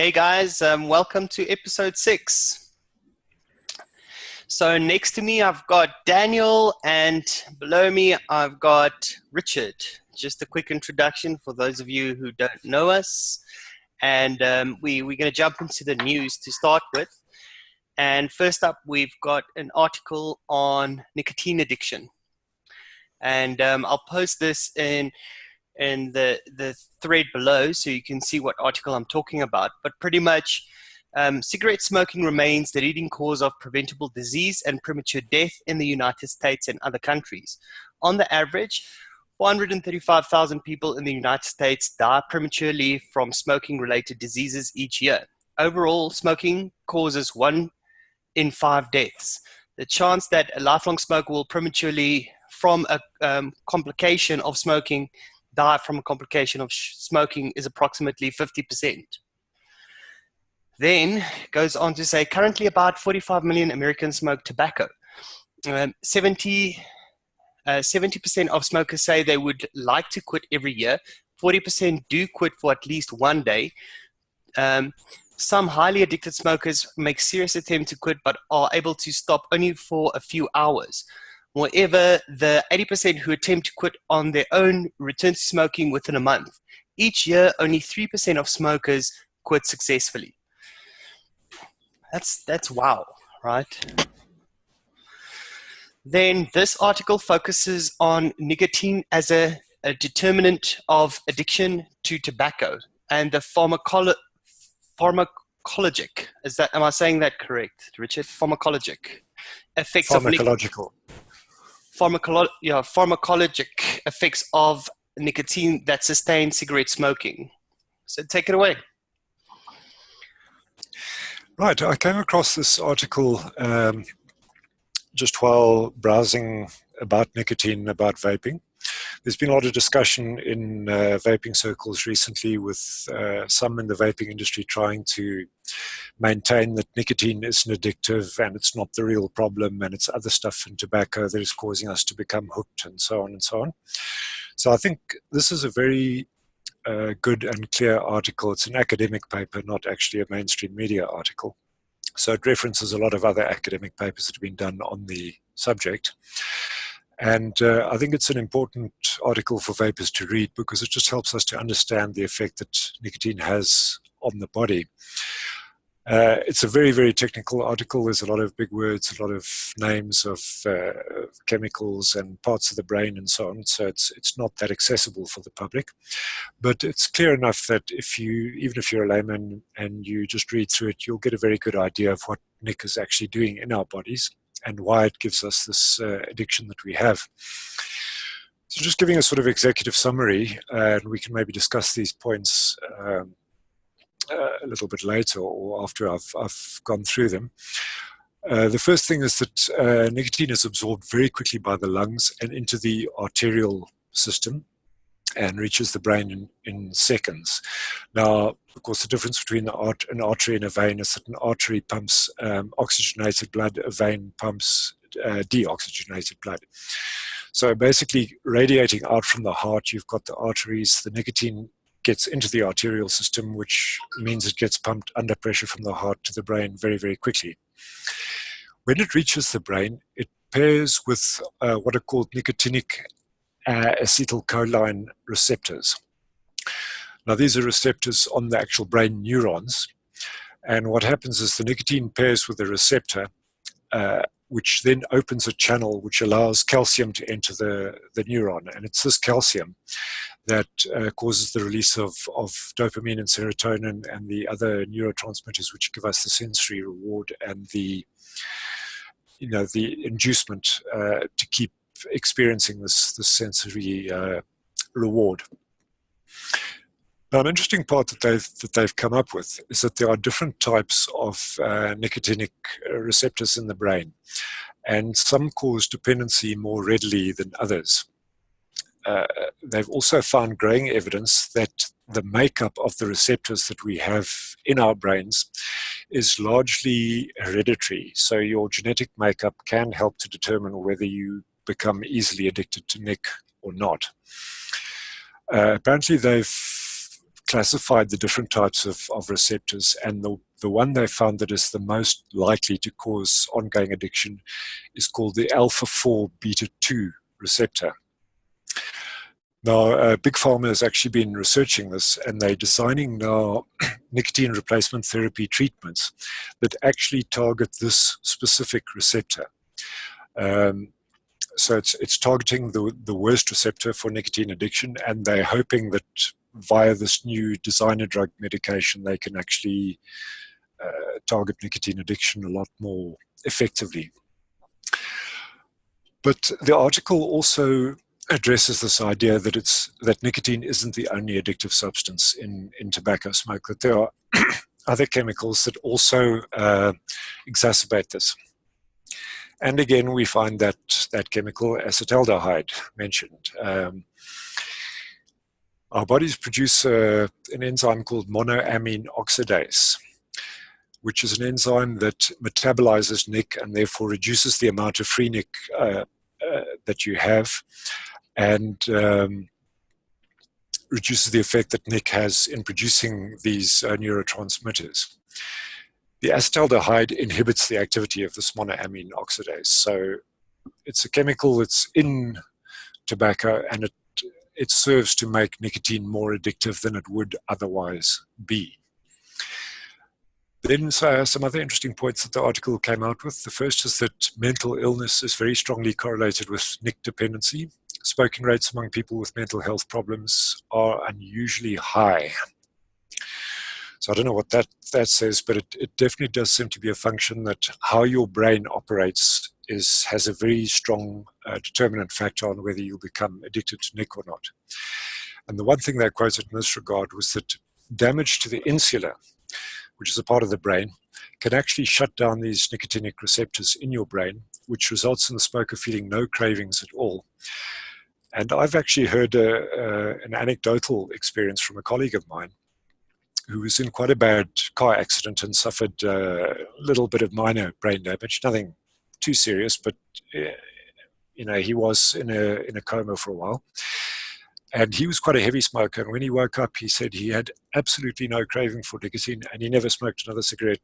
Hey guys, welcome to episode 6. So next to me I've got Daniel and below me I've got Richard. Just a quick introduction for those of you who don't know us. And we're going to jump into the news to start with. And first up we've got an article on nicotine addiction. And I'll post this in the thread below so you can see what article I'm talking about. But pretty much cigarette smoking remains the leading cause of preventable disease and premature death in the United States and other countries. On the average, 435,000 people in the United States die prematurely from smoking-related diseases each year. Overall, smoking causes 1 in 5 deaths. The chance that a lifelong smoker will prematurely from a complication of smoking die from a complication of smoking is approximately 50%. Then goes on to say, currently about 45 million Americans smoke tobacco. 70% of smokers say they would like to quit every year. 40% do quit for at least one day. Some highly addicted smokers make serious attempts to quit but are able to stop only for a few hours. Moreover, the 80% who attempt to quit on their own return to smoking within a month. Each year, only 3% of smokers quit successfully. That's wow, right? Then this article focuses on nicotine as a determinant of addiction to tobacco and the pharmacologic. Am I saying that correct, Richard? Pharmacologic effects of pharmacologic effects of nicotine that sustain cigarette smoking. So take it away. Right, I came across this article just while browsing about nicotine, about vaping. There's been a lot of discussion in vaping circles recently with some in the vaping industry trying to maintain that nicotine isn't addictive and it's not the real problem and it's other stuff in tobacco that is causing us to become hooked and so on and so on. So I think this is a very good and clear article. It's an academic paper, not actually a mainstream media article. So it references a lot of other academic papers that have been done on the subject. And I think it's an important article for vapers to read because it just helps us to understand the effect that nicotine has on the body. It's a very, very technical article. There's a lot of big words, a lot of names of chemicals and parts of the brain and so on. So it's not that accessible for the public. But it's clear enough that even if you're a layman and you just read through it, you'll get a very good idea of what nic is actually doing in our bodies and why it gives us this addiction that we have. So just giving a sort of executive summary, and we can maybe discuss these points a little bit later or after I've gone through them. The first thing is that nicotine is absorbed very quickly by the lungs and into the arterial system and reaches the brain in seconds. Now, of course, the difference between an artery and a vein is that an artery pumps oxygenated blood, a vein pumps deoxygenated blood. So basically, radiating out from the heart, you've got the arteries, the nicotine gets into the arterial system, which means it gets pumped under pressure from the heart to the brain very, very quickly. When it reaches the brain, it pairs with what are called nicotinic acetylcholine receptors. Now, these are receptors on the actual brain neurons. And what happens is the nicotine pairs with the receptor, which then opens a channel which allows calcium to enter the neuron. And it's this calcium that causes the release of dopamine and serotonin and the other neurotransmitters which give us the sensory reward and the inducement to keep experiencing this sensory reward. Now, an interesting part that they've come up with is that there are different types of nicotinic receptors in the brain, and some cause dependency more readily than others. They've also found growing evidence that the makeup of the receptors that we have in our brains is largely hereditary. So your genetic makeup can help to determine whether you become easily addicted to nic or not. Apparently they've classified the different types of receptors, and the one they found that is the most likely to cause ongoing addiction is called the alpha-4 beta-2 receptor. Now, Big Pharma has actually been researching this, and they're designing now nicotine replacement therapy treatments that actually target this specific receptor. So it's targeting the worst receptor for nicotine addiction, and they're hoping that via this new designer drug medication, they can actually target nicotine addiction a lot more effectively. But the article also addresses this idea that nicotine isn't the only addictive substance in tobacco smoke, that there are other chemicals that also exacerbate this. And again, we find that chemical acetaldehyde mentioned. Our bodies produce an enzyme called monoamine oxidase, which is an enzyme that metabolizes nic and therefore reduces the amount of free nic that you have, and reduces the effect that nic has in producing these neurotransmitters. The acetaldehyde inhibits the activity of this monoamine oxidase. So it's a chemical that's in tobacco, and it serves to make nicotine more addictive than it would otherwise be. Then some other interesting points that the article came out with. The first is that mental illness is very strongly correlated with nic dependency. Smoking rates among people with mental health problems are unusually high. So I don't know what that says, but it definitely does seem to be a function that how your brain operates has a very strong determinant factor on whether you'll become addicted to nic or not. And the one thing they quoted in this regard was that damage to the insula, which is a part of the brain, can actually shut down these nicotinic receptors in your brain, which results in the smoker feeling no cravings at all. And I've actually heard an anecdotal experience from a colleague of mine who was in quite a bad car accident and suffered a little bit of minor brain damage, nothing too serious, but he was in a coma for a while. And he was quite a heavy smoker. And when he woke up, he said he had absolutely no craving for nicotine, and he never smoked another cigarette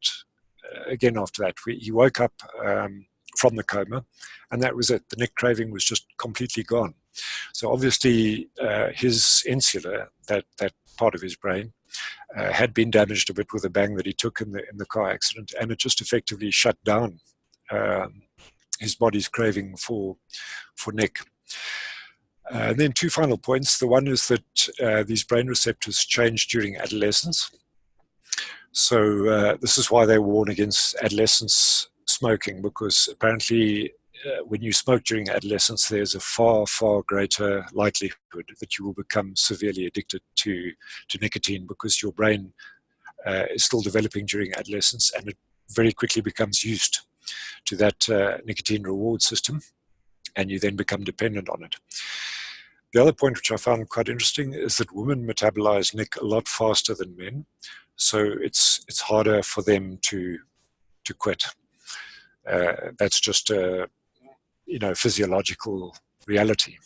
again after that. He woke up from the coma, and that was it. The nic craving was just completely gone. So obviously, his insula, that part of his brain, had been damaged a bit with a bang that he took in the car accident, and it just effectively shut down his body's craving for nic. And then two final points. The one is that these brain receptors change during adolescence. So this is why they warn against adolescence smoking, because apparently when you smoke during adolescence, there's a far, far greater likelihood that you will become severely addicted to nicotine, because your brain is still developing during adolescence, and it very quickly becomes used to that nicotine reward system, and you then become dependent on it. The other point, which I found quite interesting, is that women metabolize nic a lot faster than men, so it's harder for them to quit. That's just a physiological reality.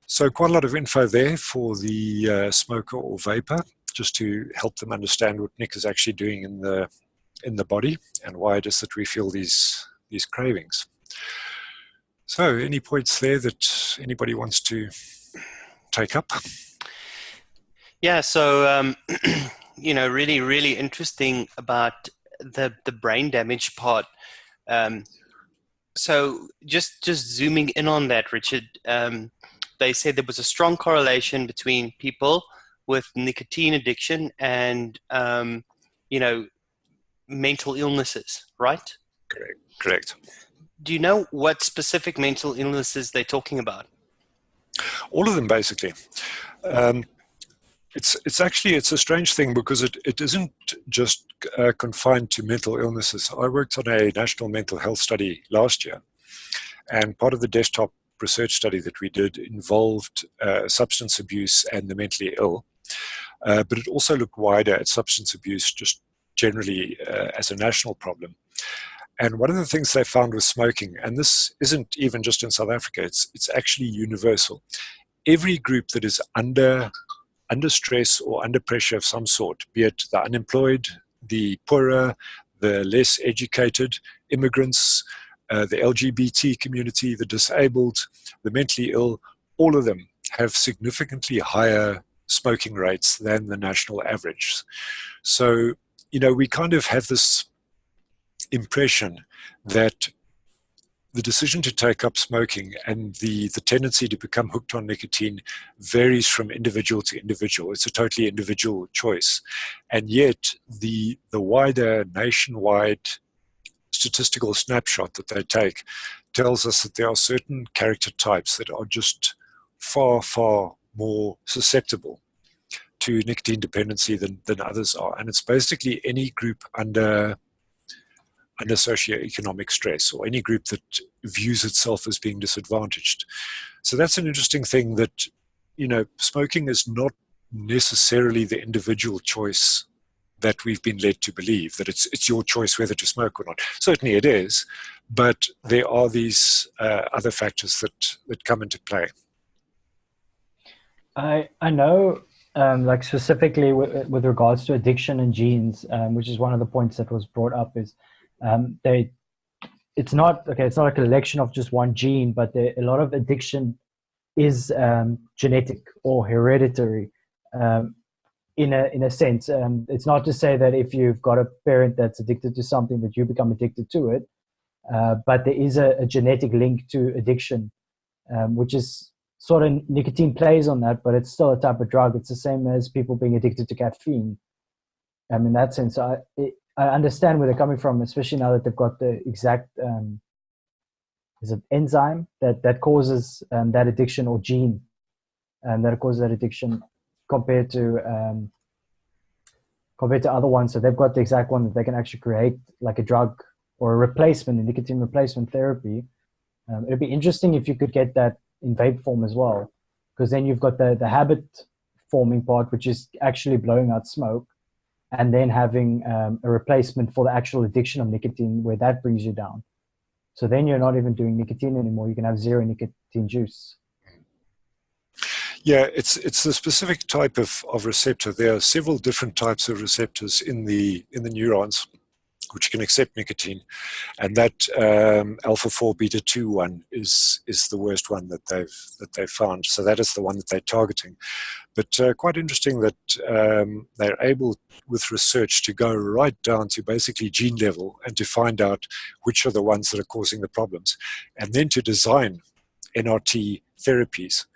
So quite a lot of info there for the smoker or vapor, just to help them understand what nic is actually doing in the body and why it is that we feel these cravings. So any points there that anybody wants to take up? Yeah, so really, really interesting about the brain damage part. So just zooming in on that, Richard, they said there was a strong correlation between people with nicotine addiction and mental illnesses, right? Correct. Do you know what specific mental illnesses they're talking about? All of them, basically. It's a strange thing, because it isn't just confined to mental illnesses. I worked on a national mental health study last year, and part of the desktop research study that we did involved substance abuse and the mentally ill, but it also looked wider at substance abuse just generally as a national problem. And one of the things they found with smoking, and this isn't even just in South Africa, it's actually universal. Every group that is under under stress or under pressure of some sort, be it the unemployed, the poorer, the less educated, immigrants, the LGBT community, the disabled, the mentally ill, all of them have significantly higher smoking rates than the national average. So, we kind of have this impression that the decision to take up smoking and the tendency to become hooked on nicotine varies from individual to individual. It's a totally individual choice. And yet the wider nationwide statistical snapshot that they take tells us that there are certain character types that are just far, far more susceptible to nicotine dependency than others are. And it's basically any group under socioeconomic stress, or any group that views itself as being disadvantaged. So that's an interesting thing, that smoking is not necessarily the individual choice that we've been led to believe, that it's your choice whether to smoke or not. Certainly it is, but there are these other factors that come into play. I know, like specifically with regards to addiction and genes, which is one of the points that was brought up, is it's not like a collection of just one gene, but a lot of addiction is genetic or hereditary, in a sense. It's not to say that if you've got a parent that's addicted to something that you become addicted to it, but there is a genetic link to addiction, which is sort of, nicotine plays on that, but it's still a type of drug. It's the same as people being addicted to caffeine. In that sense, I understand where they're coming from, especially now that they've got the exact is it enzyme that causes that addiction, or gene that causes that addiction, compared to other ones. So they've got the exact one that they can actually create, like a drug or a replacement, a nicotine replacement therapy. It'd be interesting if you could get that in vape form as well, because then you've got the habit forming part, which is actually blowing out smoke, and then having a replacement for the actual addiction of nicotine, where that brings you down. So then you're not even doing nicotine anymore. You can have zero nicotine juice. Yeah, it's a specific type of receptor. There are several different types of receptors in the neurons which can accept nicotine, and that alpha 4 beta 2 one is the worst one that they've found. So that is the one that they're targeting. But quite interesting that they're able, with research, to go right down to basically gene level and to find out which are the ones that are causing the problems, and then to design NRT therapies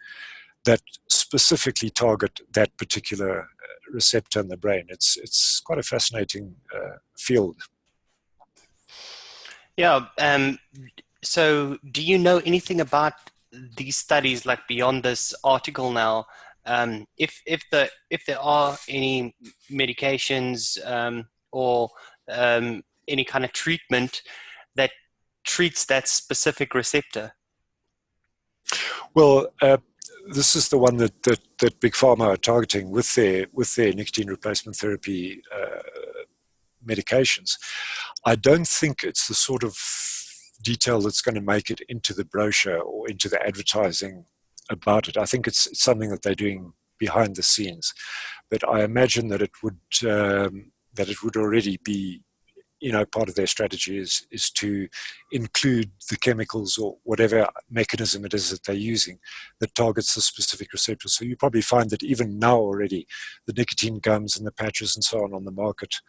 that specifically target that particular receptor in the brain. It's quite a fascinating field. Yeah. So do you know anything about these studies, like beyond this article now? If there are any medications or any kind of treatment that treats that specific receptor? Well, this is the one that Big Pharma are targeting with their nicotine replacement therapy medications. I don't think it's the sort of detail that's going to make it into the brochure or into the advertising about it. I think it's something that they're doing behind the scenes, but I imagine that it would already be, part of their strategy is to include the chemicals or whatever mechanism it is that they're using that targets the specific receptor. So you probably find that even now already, the nicotine gums and the patches and so on the market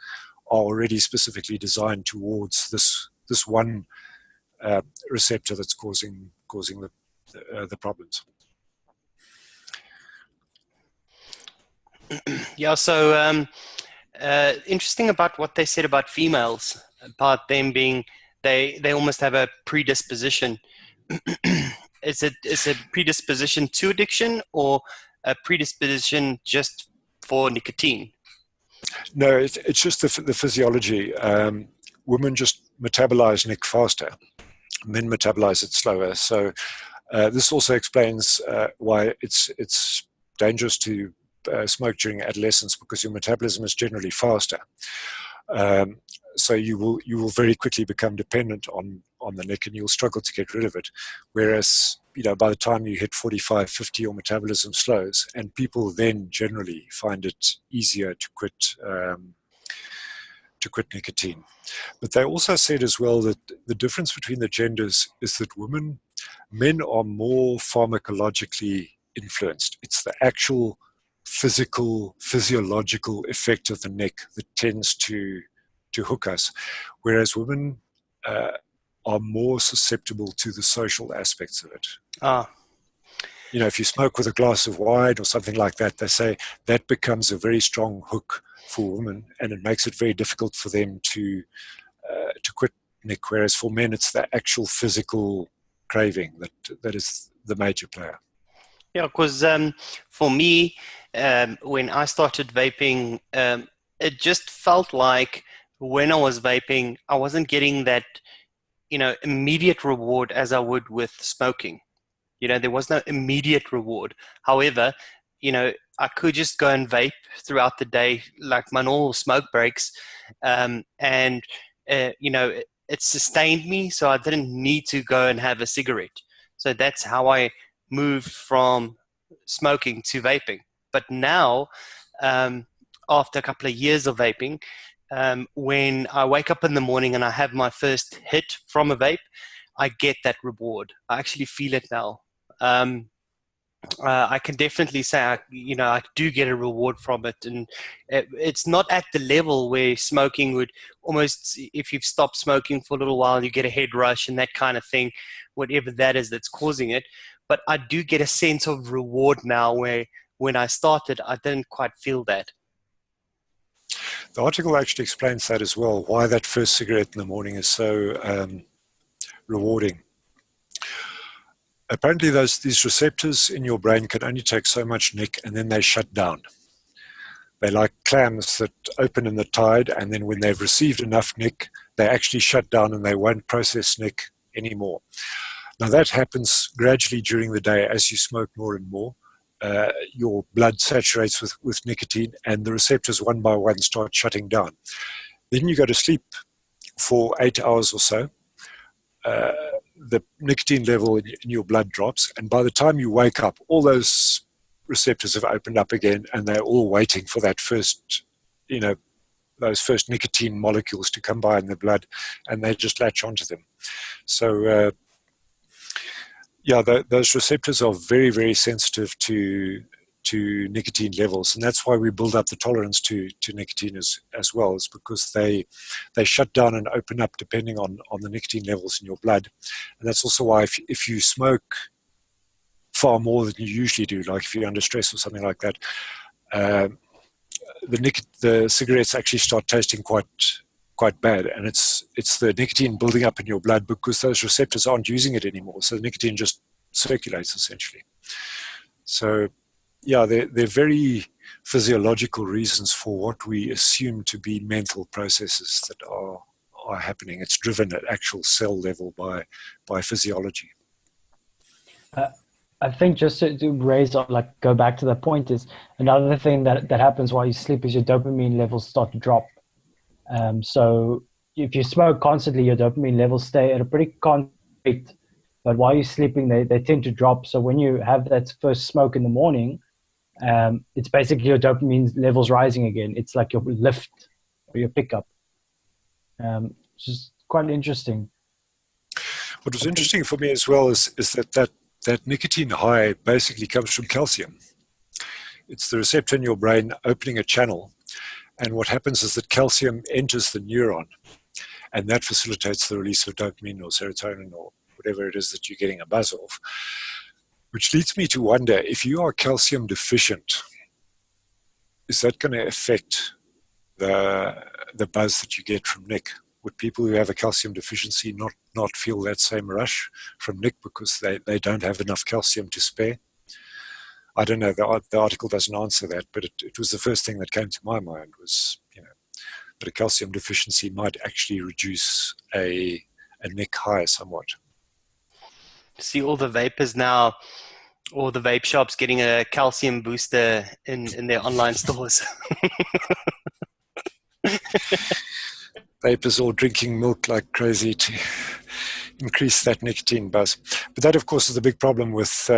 are already specifically designed towards this one receptor that's causing the problems. Yeah. So interesting about what they said about females, about them being they almost have a predisposition. Is it predisposition to addiction, or a predisposition just for nicotine? No, it's just the physiology. Women just metabolize nic faster. Men metabolize it slower. So this also explains why it's dangerous to smoke during adolescence, because your metabolism is generally faster. So you will very quickly become dependent on the nic, and you'll struggle to get rid of it. Whereas, by the time you hit 45, 50, your metabolism slows, and people then generally find it easier to quit nicotine. But they also said as well that the difference between the genders is that men are more pharmacologically influenced. It's the actual physiological effect of the nic that tends to hook us, whereas women are more susceptible to the social aspects of it. If you smoke with a glass of wine or something like that, they say that becomes a very strong hook for women, and it makes it very difficult for them to quit nic, whereas for men it's the actual physical craving that is the major player. Yeah, because for me, when I started vaping, it just felt like when I was vaping, I wasn't getting that, immediate reward as I would with smoking. There was no immediate reward. However, I could just go and vape throughout the day, like my normal smoke breaks, and it sustained me, so I didn't need to go and have a cigarette. So that's how I moved from smoking to vaping. But now, after a couple of years of vaping, when I wake up in the morning and I have my first hit from a vape, I get that reward. I actually feel it now. I can definitely say, I do get a reward from it, and it's not at the level where smoking would almost, if you've stopped smoking for a little while, you get a head rush and that kind of thing, whatever that is that's causing it. But I do get a sense of reward now where when I started, I didn't quite feel that. The article actually explains that as well, why that first cigarette in the morning is so rewarding. Apparently these receptors in your brain can only take so much nic, and then they shut down. They're like clams that open in the tide, and then when they've received enough nic, they actually shut down and they won't process nic anymore. Now that happens gradually during the day as you smoke more and more. Your blood saturates with nicotine, and the receptors one by one start shutting down. Then you go to sleep for 8 hours or so. The nicotine level in your blood drops, and by the time you wake up, all those receptors have opened up again, and they're all waiting for that first, those first nicotine molecules to come by in the blood, and they just latch onto them. So, those receptors are very, very sensitive to nicotine levels, and that's why we build up the tolerance to nicotine as well. Is because they shut down and open up depending on the nicotine levels in your blood. And that's also why if you smoke far more than you usually do, like if you're under stress or something like that, the cigarettes actually start tasting quite bad, and it's the nicotine building up in your blood because those receptors aren't using it anymore, so the nicotine just circulates essentially. So they're very physiological reasons for what we assume to be mental processes that are happening. It's driven at actual cell level by physiology. I think just to raise up, go back to the point, is another thing that happens while you sleep is your dopamine levels start to drop. So if you smoke constantly, your dopamine levels stay at a pretty constant rate, but while you're sleeping, they tend to drop. So when you have that first smoke in the morning, it's basically your dopamine levels rising again. It's like your lift or your pickup. Which is quite interesting. What was interesting for me as well is that nicotine high basically comes from calcium. It's the receptor in your brain opening a channel, and what happens is that calcium enters the neuron, and that facilitates the release of dopamine or serotonin or whatever it is that you're getting a buzz of. Which leads me to wonder, if you are calcium deficient, is that going to affect the buzz that you get from nic? Would people who have a calcium deficiency not feel that same rush from nic because they don't have enough calcium to spare? I don't know. The article doesn't answer that, but it was the first thing that came to my mind was, that a calcium deficiency might actually reduce a nic high somewhat. See all the vapors now, all the vape shops getting a calcium booster in their online stores. vapors all drinking milk like crazy to increase that nicotine buzz. But that, of course, is the big problem with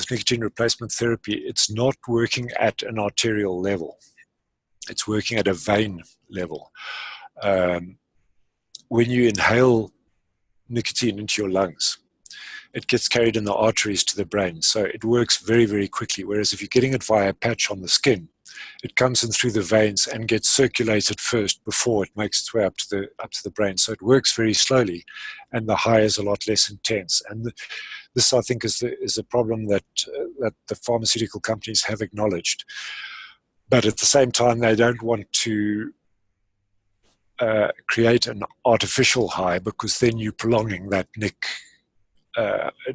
nicotine replacement therapy. It's not working at an arterial level. It's working at a vein level. When you inhale nicotine into your lungs, it gets carried in the arteries to the brain. So it works very, very quickly. Whereas if you're getting it via a patch on the skin, it comes in through the veins and gets circulated first before it makes its way up to the brain. So it works very slowly, and the high is a lot less intense. And this, I think, is a problem that the pharmaceutical companies have acknowledged. But at the same time, they don't want to create an artificial high, because then you're prolonging that nic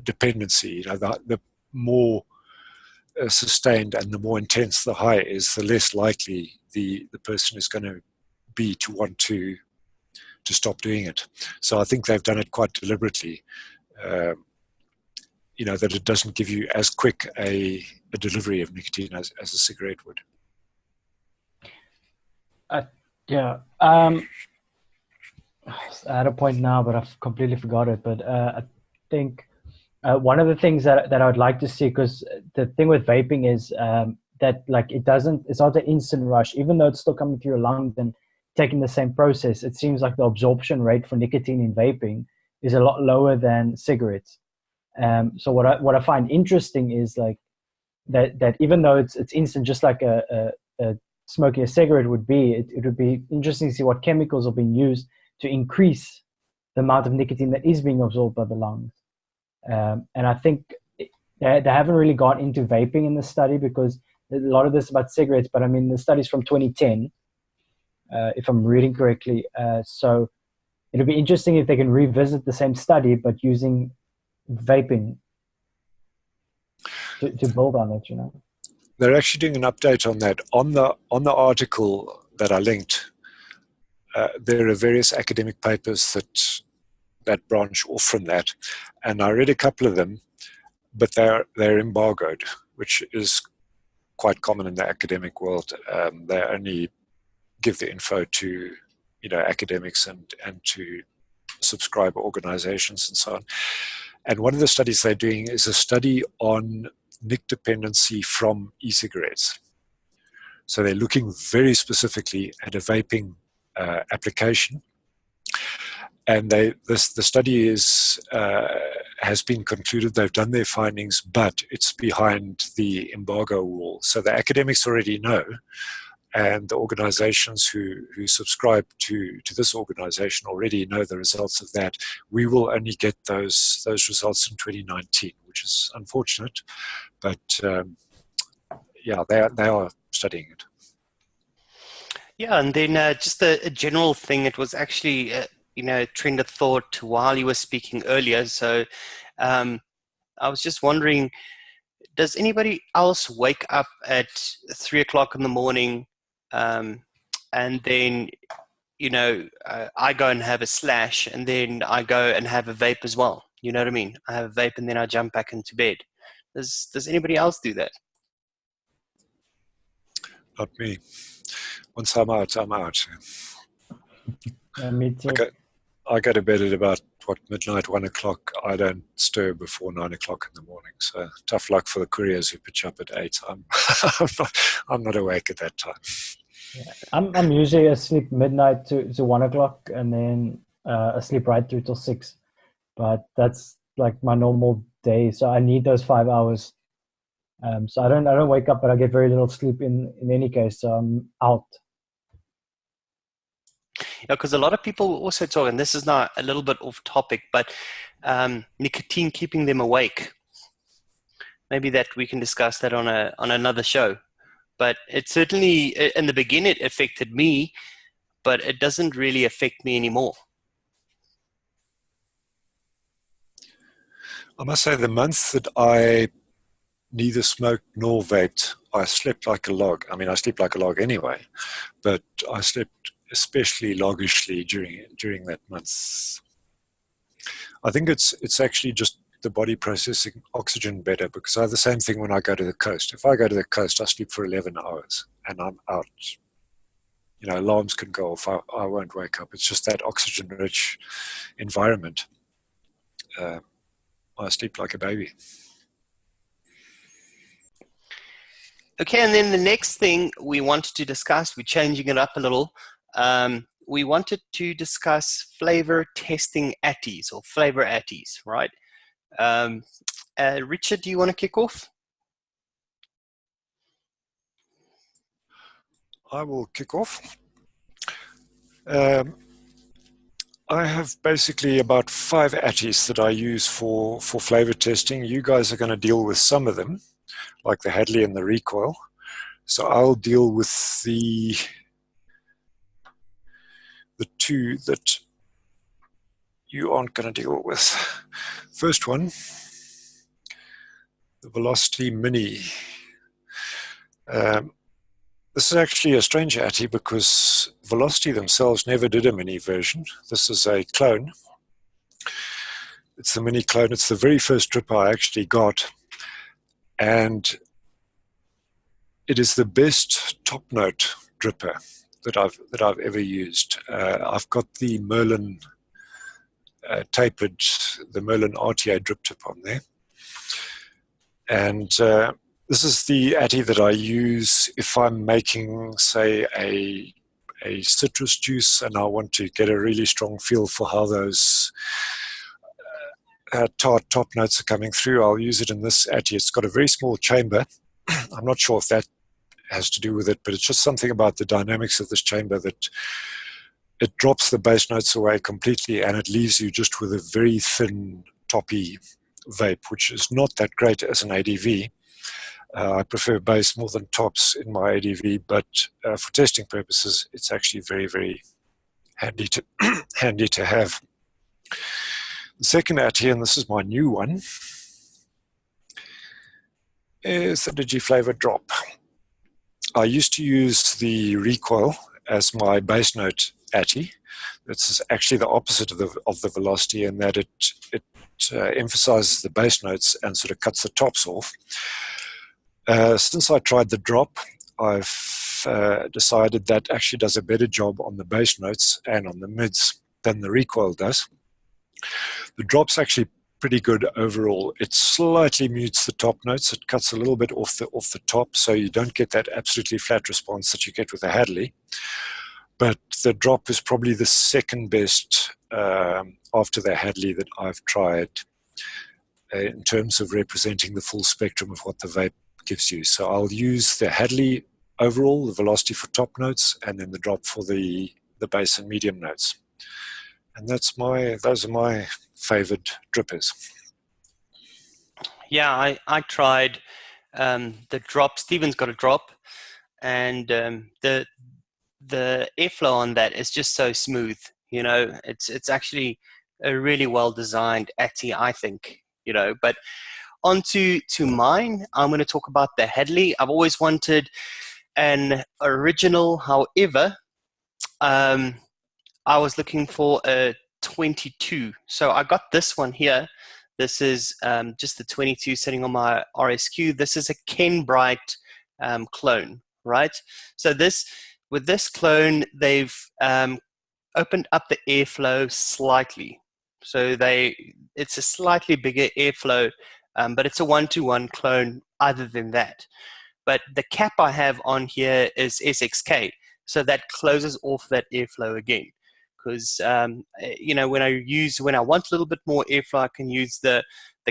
dependency. The more sustained and the more intense the high is, the less likely the person is going to be to want to stop doing it. So I think they've done it quite deliberately, that it doesn't give you as quick a delivery of nicotine as a cigarette would. Yeah. I had a point now, but I've completely forgot it. But I think one of the things that I would like to see, because the thing with vaping is that it's not an instant rush, even though it's still coming through your lungs and taking the same process. It seems like the absorption rate for nicotine in vaping is a lot lower than cigarettes. So what I find interesting is that even though it's instant, just like a smoking a cigarette would be, it would be interesting to see what chemicals are being used to increase the amount of nicotine that is being absorbed by the lungs. And I think they haven't really gone into vaping in the study, because a lot of this is about cigarettes, but I mean, the study's from 2010, if I'm reading correctly. So it'll be interesting if they can revisit the same study, but using vaping to build on it, They're actually doing an update on that. On the article that I linked, there are various academic papers that branch off from that, and I read a couple of them, but they're embargoed, which is quite common in the academic world. They only give the info to academics and to subscriber organizations and so on. And one of the studies they're doing is a study on nic dependency from e-cigarettes. So they're looking very specifically at a vaping application, and the study has been concluded. They've done their findings, but it's behind the embargo wall. So the academics already know, and the organizations who subscribe to this organization already know the results of that. We will only get those results in 2019, which is unfortunate, but they are studying it. Yeah, and then just a general thing. It was actually a trend of thought while you were speaking earlier. So I was just wondering, does anybody else wake up at 3 o'clock in the morning, and then I go and have a slash, and then I go and have a vape as well? You know what I mean? I have a vape and then I jump back into bed. Does anybody else do that? Not me. Once I'm out, I'm out. Me too. I go to bed at about midnight, 1 o'clock. I don't stir before 9 o'clock in the morning. So tough luck for the couriers who pitch up at 8. I'm not awake at that time. Yeah. I'm usually asleep midnight to 1 o'clock, and then asleep right through till 6. But that's like my normal day. So I need those 5 hours. So I don't wake up, but I get very little sleep in any case. So I'm out. Yeah, because a lot of people also talk, and this is now a little bit off topic, but nicotine keeping them awake. Maybe that we can discuss that on another show. But it certainly, in the beginning, it affected me, but it doesn't really affect me anymore. I must say, the month that I neither smoked nor vaped, I slept like a log. I mean, I sleep like a log anyway, but I slept especially loggishly during that month. I think it's actually just the body processing oxygen better, because I have the same thing when I go to the coast. If I go to the coast, I sleep for 11 hours and I'm out alarms can go off. I won't wake up. It's just that oxygen-rich environment. I sleep like a baby. Okay, and then the next thing we wanted to discuss, we're changing it up a little. We wanted to discuss flavor testing atties or flavor atties, right? Richard, do you want to kick off? I will kick off. I have basically about 5 atties that I use for flavor testing. You guys are going to deal with some of them, like the Hadley and the recoil. So I'll deal with the 2 that you aren't going to deal with. First one, the Velocity Mini. This is actually a strange atty because Velocity themselves never did a mini version. This is a clone. It's the mini clone. It's the very first dripper I actually got. And it is the best top note dripper that I've ever used. I've got the Melon tapered, the Melon RTA drip tip on there. And this is the atty that I use if I'm making, say, a citrus juice and I want to get a really strong feel for how those tart top notes are coming through. I'll use it in this atty. It's got a very small chamber. I'm not sure if that has to do with it, but it's just something about the dynamics of this chamber that it drops the bass notes away completely and it leaves you just with a very thin, toppy vape, which is not that great as an ADV. I prefer bass more than tops in my ADV, but for testing purposes, it's actually very, very handy to handy to have. The second atty, and this is my new one, is the DigiFlavor Drop. I used to use the recoil as my bass note atty. It's actually the opposite of the Velocity in that it emphasizes the bass notes and sort of cuts the tops off. Since I tried the drop, I've decided that actually does a better job on the bass notes and on the mids than the recoil does. The drop's actually pretty good overall. It slightly mutes the top notes. It cuts a little bit off the top, so you don't get that absolutely flat response that you get with a Hadley. But the drop is probably the second best after the Hadley that I've tried in terms of representing the full spectrum of what the vape gives you. So I'll use the Hadley overall, the Velocity for top notes, and then the drop for the bass and medium notes. And those are my favored drippers. Yeah, I tried the drop. Steven's got a drop, and the airflow on that is just so smooth. It's actually a really well designed atty, I think. But on to mine, I'm going to talk about the Hadley. I've always wanted an original. However, I was looking for a 22. So I got this one here. This is just the 22 sitting on my RSQ. This is a Ken Bright clone, right? So with this clone, they've opened up the airflow slightly. So it's a slightly bigger airflow, but it's a 1-to-1 clone other than that. But the cap I have on here is SXK, so that closes off that airflow again. Because when I want a little bit more airflow, I can use the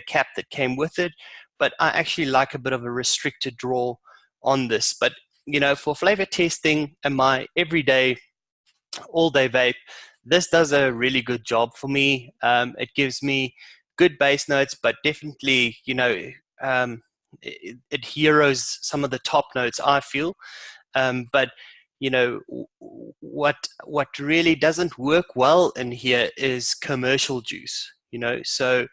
cap that came with it. But I actually like a bit of a restricted draw on this. But for flavor testing and my everyday, all-day vape, this does a really good job for me. It gives me good bass notes, but definitely, it heroes some of the top notes, I feel. But what really doesn't work well in here is commercial juice. So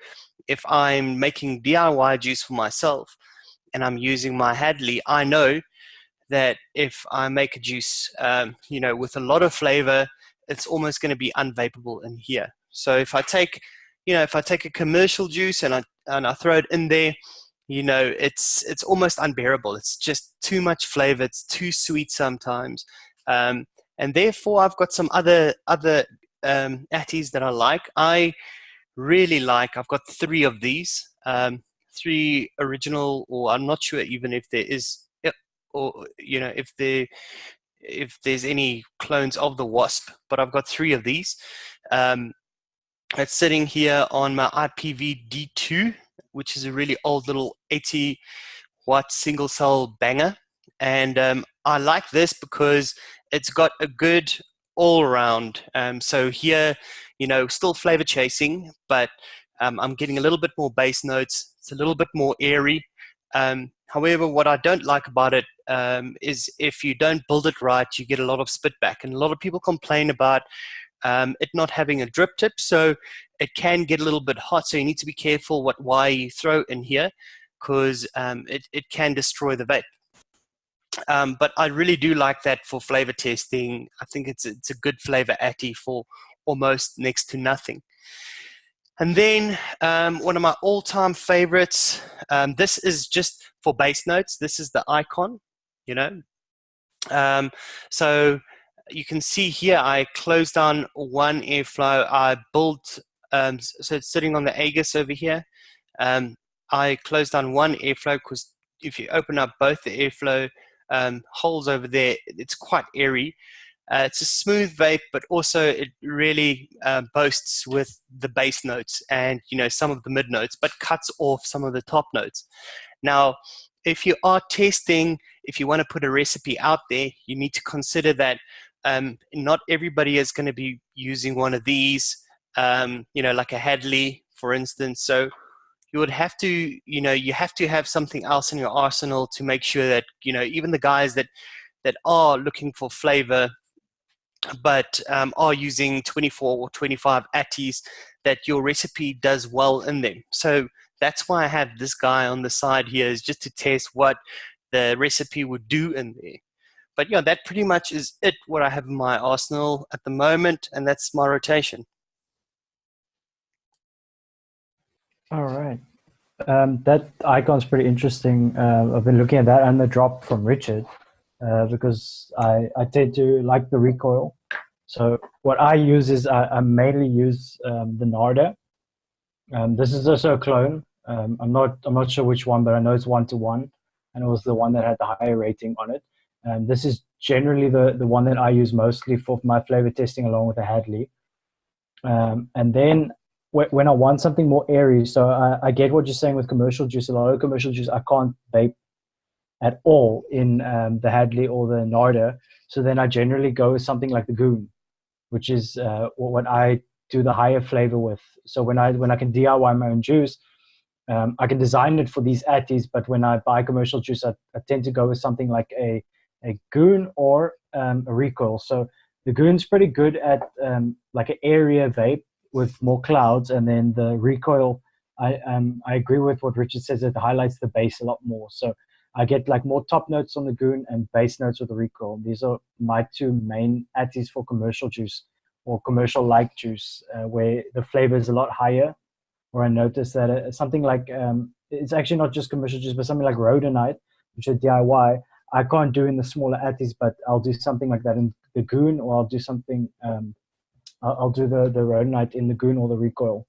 if I'm making DIY juice for myself and I'm using my Hadley, I know that if I make a juice, with a lot of flavor, it's almost going to be unvapable in here. So if I take a commercial juice and I throw it in there, it's almost unbearable. It's just too much flavor. It's too sweet sometimes. And and therefore I've got some other atties that I like. I really like. I've got 3 of these, 3 original, or I'm not sure even if there is, or if there's any clones of the Wasp, but I've got 3 of these. It's sitting here on my IPV-D2, which is a really old little 80-watt single cell banger. And I like this because it's got a good all-around. So here, still flavor chasing, but I'm getting a little bit more bass notes. It's a little bit more airy. However, what I don't like about it is if you don't build it right, you get a lot of spit back. And a lot of people complain about it not having a drip tip, so it can get a little bit hot. So you need to be careful what wire you throw in here, because it can destroy the vape. But I really do like that for flavor testing. I think it's a good flavor atty for almost next to nothing. And then one of my all-time favorites, this is just for bass notes. This is the Icon, so you can see here I closed down one airflow. I built, so it's sitting on the Aegis over here. I closed down one airflow because if you open up both the airflow holes over there, it's quite airy. It's a smooth vape, but also it really boasts with the bass notes and some of the mid notes, but cuts off some of the top notes. Now, if you are testing, if you want to put a recipe out there, you need to consider that not everybody is going to be using one of these, like a Hadley, for instance. So you would have to, you have to have something else in your arsenal to make sure that, even the guys that are looking for flavor, but are using 24 or 25 atties, that your recipe does well in them. So that's why I have this guy on the side here, is just to test what the recipe would do in there. But yeah, that pretty much is it, what I have in my arsenal at the moment, and that's my rotation. All right. That icon's pretty interesting. I've been looking at that and the drop from Richard because I tend to like the recoil. So what I use is I mainly use the Narda. This is also a clone. I'm not sure which one, but I know it's 1-to-1, and it was the one that had the higher rating on it. This is generally the one that I use mostly for my flavor testing, along with the Hadley. And then when I want something more airy, so I get what you're saying with commercial juice. A lot of commercial juice I can't vape at all in the Hadley or the Narda. So then I generally go with something like the Goon, which is what I do the higher flavor with. So when I can DIY my own juice, I can design it for these atties, but when I buy commercial juice, I tend to go with something like a Goon or a recoil. So the Goon's pretty good at like an area vape with more clouds, and then the recoil, I agree with what Richard says, it highlights the bass a lot more. So I get like more top notes on the Goon and bass notes with the recoil. These are my 2 main atties for commercial juice or commercial like juice, where the flavor is a lot higher. Or I noticed that something like it's actually not just commercial juice, but something like Rhodonite, which is DIY, I can't do in the smaller atties, but I'll do something like that in the Goon, or I'll do something. I'll do the Rhodonite in the Goon or the recoil,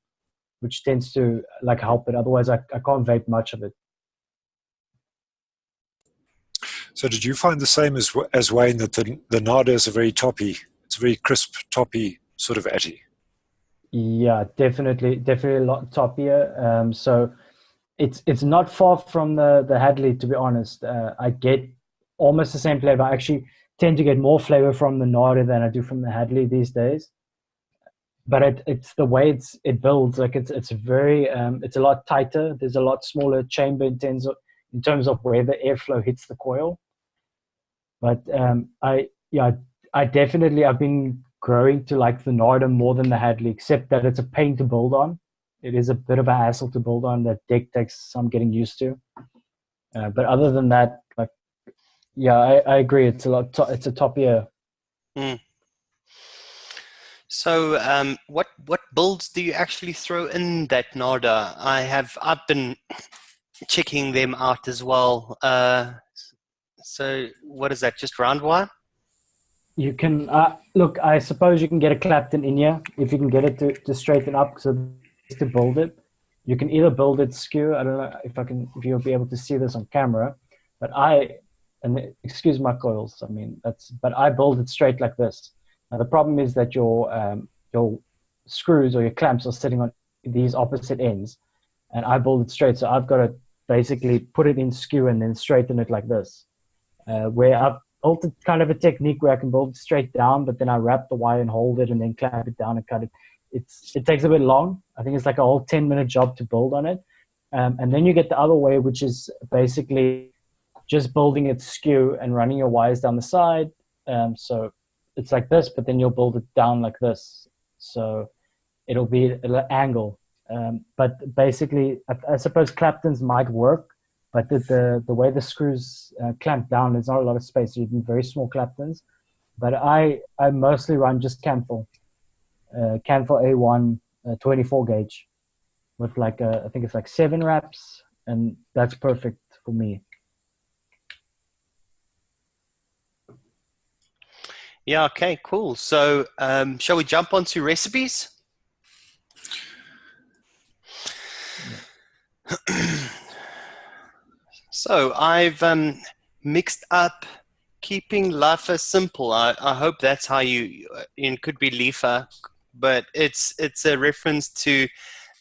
which tends to like help it. Otherwise, I can't vape much of it. So did you find the same as Wayne, that the Narda is a very toppy, it's a very crisp, toppy sort of atty? Yeah, definitely a lot toppier. So it's not far from the Hadley, to be honest. I get almost the same flavor. I actually tend to get more flavor from the Narda than I do from the Hadley these days. But it's the way it builds. Like it's very it's a lot tighter. There's a lot smaller chamber in terms of where the airflow hits the coil. But I've been growing to like the Narda more than the Hadley, except that it's a pain to build on. It is a bit of a hassle to build on. That deck takes some getting used to. But other than that, like, yeah, I agree. It's it's a toppier. Mm. So what builds do you actually throw in that Narda? I've been checking them out as well. So what is that? Just round wire? You can look. I suppose you can get a Clapton in here if you can get it to straighten up. So to build it, you can either build it skew. I don't know if you'll be able to see this on camera, but and excuse my coils. I mean but I build it straight like this. Now the problem is that your screws or your clamps are sitting on these opposite ends, and I build it straight. So I've got to basically put it in skew and then straighten it like this. Where I've built kind of a technique where I can build it straight down, but then I wrap the wire and hold it and then clamp it down and cut it. It takes a bit long. I think it's like a whole 10-minute job to build on it. And then you get the other way, which is basically just building it skew and running your wires down the side. So it's like this, but then you'll build it down like this. So it'll be an angle. But basically, I suppose Claptons might work, but the way the screws clamp down, there's not a lot of space. So you need very small Claptons. But I mostly run just Canfil A1 24 gauge with like I think it's like 7 wraps, and that's perfect for me. Yeah, okay, cool. So shall we jump onto recipes? So I've mixed up keeping Lifa simple. I hope that's how it could be Lifa, but it's a reference to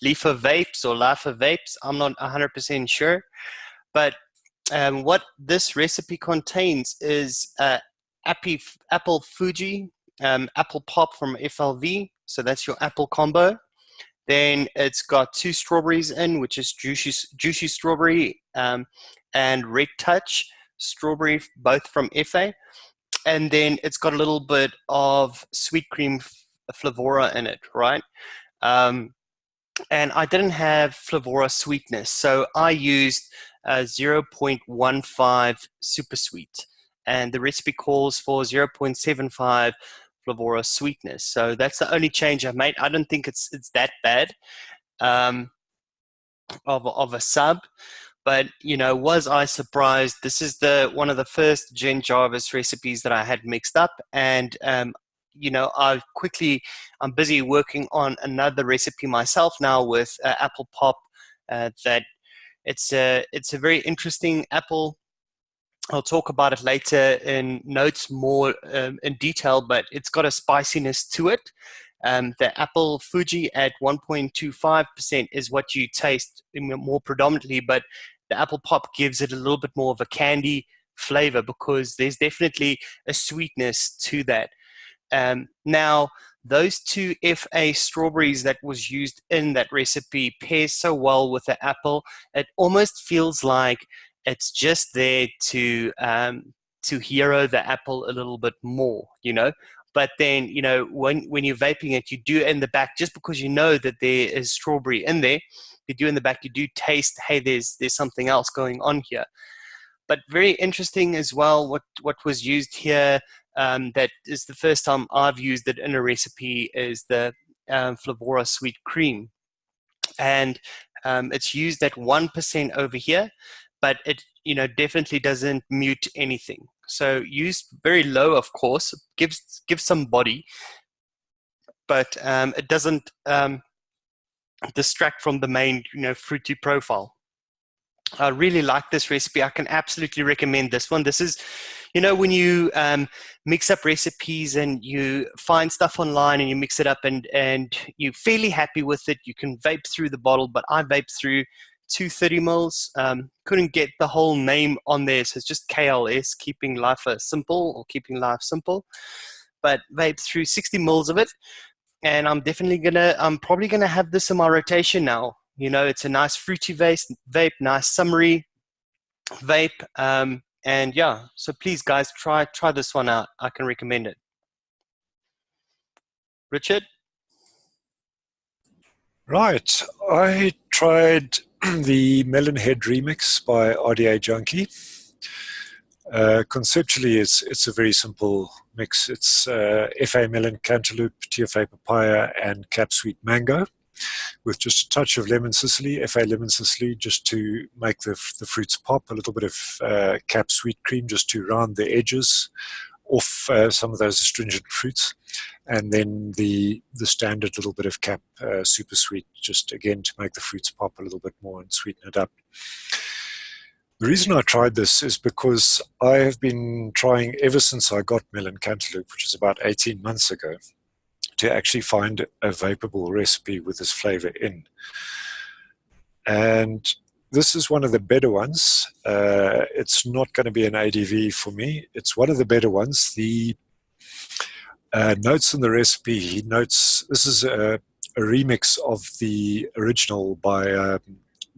Lifa vapes or Lifa vapes. I'm not 100% sure, but what this recipe contains is apple Fuji, apple pop from FLV. So that's your apple combo. Then it's got 2 strawberries in, which is juicy strawberry and red touch strawberry, both from FA. And then it's got a little bit of sweet cream Flavora in it, right? And I didn't have Flavora sweetness, so I used 0.15 super sweet. And the recipe calls for 0.75 Flavora sweetness. So that's the only change I've made. I don't think it's that bad of a sub. But, was I surprised? This is one of the first Jen Jarvis recipes that I had mixed up. And, I'm busy working on another recipe myself now with apple pop. That it's a very interesting apple. I'll talk about it later in notes more in detail, but it's got a spiciness to it. The apple Fuji at 1.25% is what you taste more predominantly, but the apple pop gives it a little bit more of a candy flavor because there's definitely a sweetness to that. Now, those 2 FA strawberries that was used in that recipe pairs so well with the apple, it almost feels like it's just there to hero the apple a little bit more, But then, when you're vaping it, you do in the back, just because you know that there is strawberry in there, you do in the back, you do taste, hey, there's something else going on here. But very interesting as well, what was used here, that is the first time I've used it in a recipe, is the Flavora sweet cream. And it's used at 1% over here, but it definitely doesn't mute anything. So use very low, of course, gives some body, but it doesn't distract from the main fruity profile. I really like this recipe. I can absolutely recommend this one. This is, when you mix up recipes and you find stuff online and you mix it up and you're fairly happy with it, you can vape through the bottle, but I vape through 230 mils. Couldn't get the whole name on there, so it's just KLS, keeping life simple, or keeping life simple. But vape through 60 mils of it, and I'm probably gonna have this in my rotation now. It's a nice fruity vape, nice summery vape, and yeah. So please, guys, try this one out. I can recommend it. Richard? Right, I tried the Melon Head remix by RDA Junkie. Conceptually, it's a very simple mix. It's FA melon, cantaloupe, TFA papaya, and cap sweet mango, with just a touch of lemon Sicily, FA lemon Sicily, just to make the fruits pop. A little bit of cap sweet cream just to round the edges. off some of those astringent fruits, and then the standard little bit of cap super sweet, just again to make the fruits pop a little bit more and sweeten it up. The reason I tried this is because I have been trying ever since I got Melon Cantaloupe, which is about 18 months ago, to actually find a vapable recipe with this flavor in. And this is one of the better ones. It's not going to be an ADV for me. It's one of the better ones. The notes in the recipe, he notes, this is a remix of the original by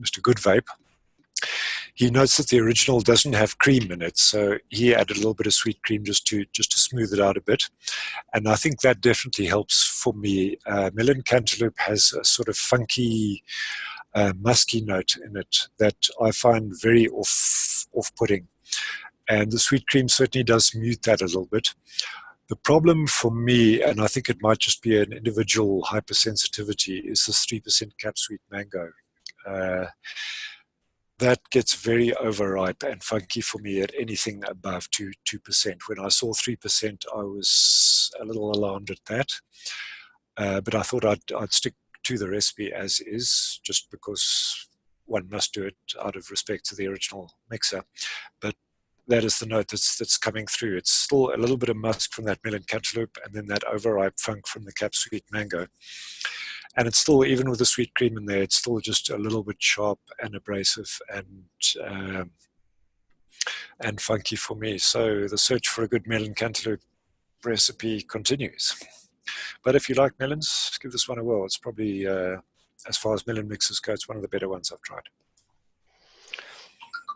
Mr. Good Vape. He notes that the original doesn't have cream in it, so he added a little bit of sweet cream just to smooth it out a bit. And I think that definitely helps for me. Melon Cantaloupe has a sort of funky, musky note in it that I find very off-putting. And the sweet cream certainly does mute that a little bit. The problem for me, and I think it might just be an individual hypersensitivity, is this 3% cap sweet mango. That gets very overripe and funky for me at anything above 2%. When I saw 3%, I was a little alarmed at that. But I thought I'd stick to the recipe as is, just because one must do it out of respect to the original mixer. But that is the note that's coming through. It's still a little bit of musk from that Melon Cantaloupe, and then that overripe funk from the cap sweet mango. And it's still, even with the sweet cream in there, it's still just a little bit sharp and abrasive and funky for me. So the search for a good Melon Cantaloupe recipe continues. But if you like melons, give this one a whirl. It's probably, as far as melon mixes go, it's one of the better ones I've tried.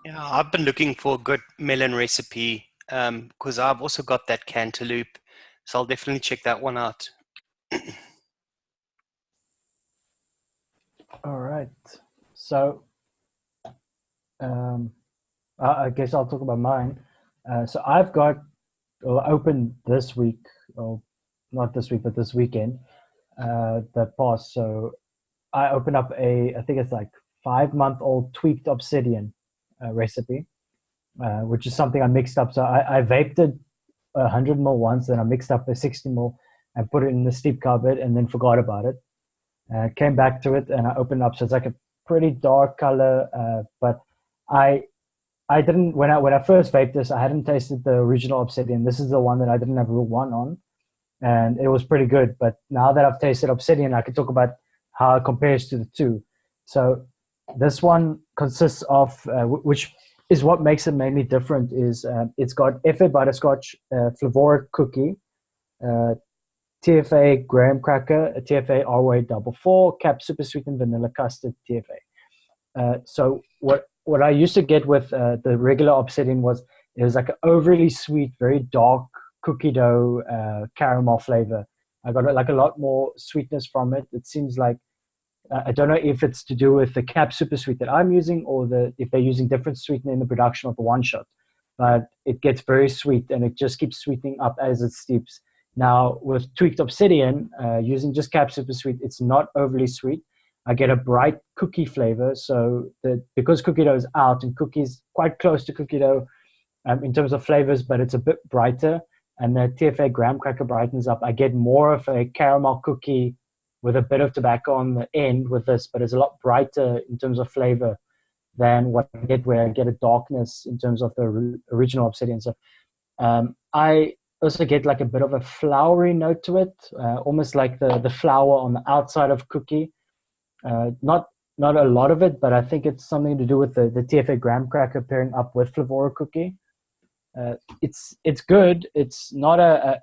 Yeah, I've been looking for a good melon recipe because I've also got that cantaloupe, so I'll definitely check that one out. All right. So I guess I'll talk about mine. So I've got opened this week, or not this week, but this weekend, that passed. So I opened up I think it's like 5-month-old tweaked Obsidian recipe, which is something I mixed up. So I vaped it 100 ml once, then I mixed up a 60 ml and put it in the steep cupboard and then forgot about it. Came back to it and I opened up. So it's like a pretty dark color, but I didn't, when I first vaped this, I hadn't tasted the original Obsidian. This is the one that I didn't have rule 1 on, and it was pretty good. But now that I've tasted Obsidian, I can talk about how it compares to the two. So this one consists of, which is what makes it mainly different, is it's got FA butterscotch, Flavour cookie, TFA graham cracker, a TFA RWA double 4, cap super sweetened vanilla custard TFA. So what I used to get with the regular Obsidian was, it was like an overly sweet, very dark cookie dough caramel flavor. I got like a lot more sweetness from it. It seems like, I don't know if it's to do with the cap super sweet that I'm using, or if they're using different sweetener in the production of the one shot, but it gets very sweet and it just keeps sweetening up as it steeps. Now with tweaked Obsidian, using just cap super sweet, it's not overly sweet. I get a bright cookie flavor. So because cookie dough is out, and cookies quite close to cookie dough in terms of flavors, but it's a bit brighter, and the TFA graham cracker brightens up. I get more of a caramel cookie with a bit of tobacco on the end with this, but it's a lot brighter in terms of flavor than what I get where I get a darkness in terms of the original Obsidian. So I also get like a bit of a flowery note to it, almost like the flour on the outside of cookie. Not a lot of it, but I think it's something to do with the TFA graham cracker pairing up with Flavour cookie. It's good. It's not a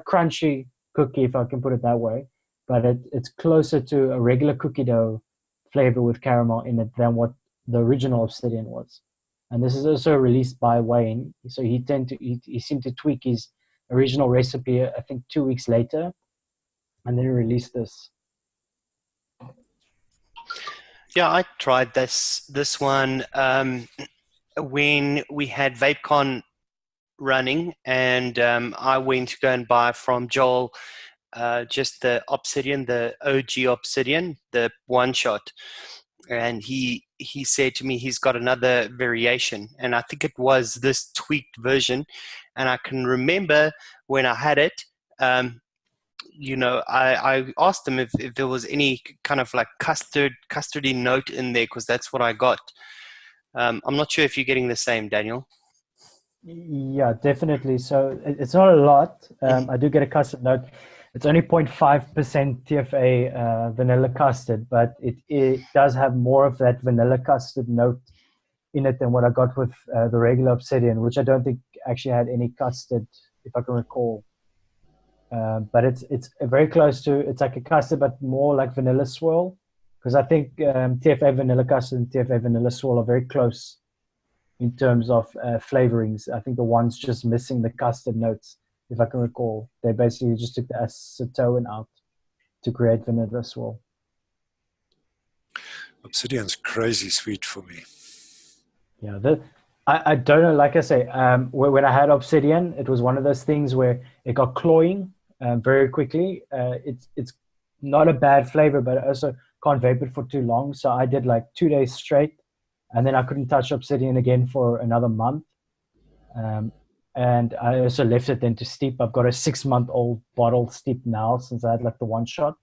crunchy cookie, if I can put it that way, but it's closer to a regular cookie dough flavor with caramel in it than what the original Obsidian was. And this is also released by Wayne, so he seemed to tweak his original recipe, I think 2 weeks later, and then he released this. Yeah, I tried this one when we had VapeCon running, and I went to go and buy from Joel just the Obsidian, the OG Obsidian, the one shot. and he said to me he's got another variation, and I think it was this tweaked version. And I can remember when I had it, I asked him if there was any kind of like custardy note in there, because that's what I got. I'm not sure if you're getting the same, Daniel. Yeah, definitely. So it's not a lot. I do get a custard note. It's only 0.5% TFA vanilla custard, but it does have more of that vanilla custard note in it than what I got with the regular Obsidian, which I don't think actually had any custard, if I can recall. But it's very close to, it's like a custard, but more like vanilla swirl, because I think TFA vanilla custard and TFA vanilla swirl are very close in terms of flavorings. I think the one's just missing the custard notes, if I can recall. They basically just took the acetone out to create vanilla swirl. Obsidian's crazy sweet for me. Yeah, I don't know. Like I say, when I had Obsidian, it was one of those things where it got cloying very quickly. It's not a bad flavor, but I also can't vape it for too long. So I did like 2 days straight, and then I couldn't touch Obsidian again for another month. And I also left it then to steep. I've got a 6-month-old bottle steep now, since I had like the one shot.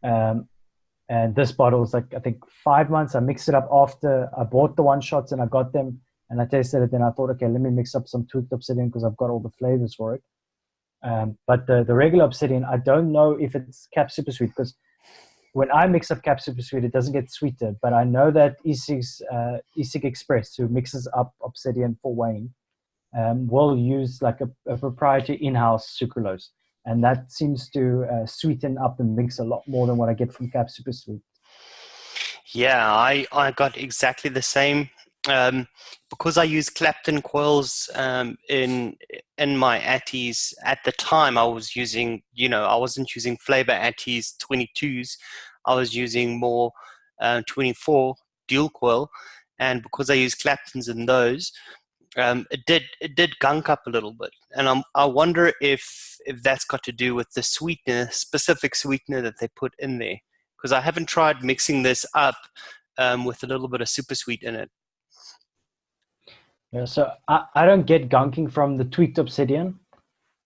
And this bottle is like, I think 5 months. I mixed it up after I bought the one shots and I got them and I tasted it. Then I thought, okay, let me mix up some tweaked Obsidian because I've got all the flavors for it. But the regular Obsidian, I don't know if it's Cap Super Sweet, because when I mix up Cap Super Sweet, it doesn't get sweeter. But I know that E-Cig Express, who mixes up Obsidian for Wayne, will use like a proprietary in-house sucralose. And that seems to sweeten up the mix a lot more than what I get from Cap Super Sweet. Yeah, I got exactly the same. Because I use Clapton coils in my Atties. At the time, I was using, I wasn't using Flavour Atties 22s. I was using more 24 dual coil, and because I use Claptons in those, it did gunk up a little bit, and I wonder if that's got to do with the sweetener, specific sweetener that they put in there. Because I haven't tried mixing this up with a little bit of super sweet in it. Yeah, so I don't get gunking from the tweaked Obsidian,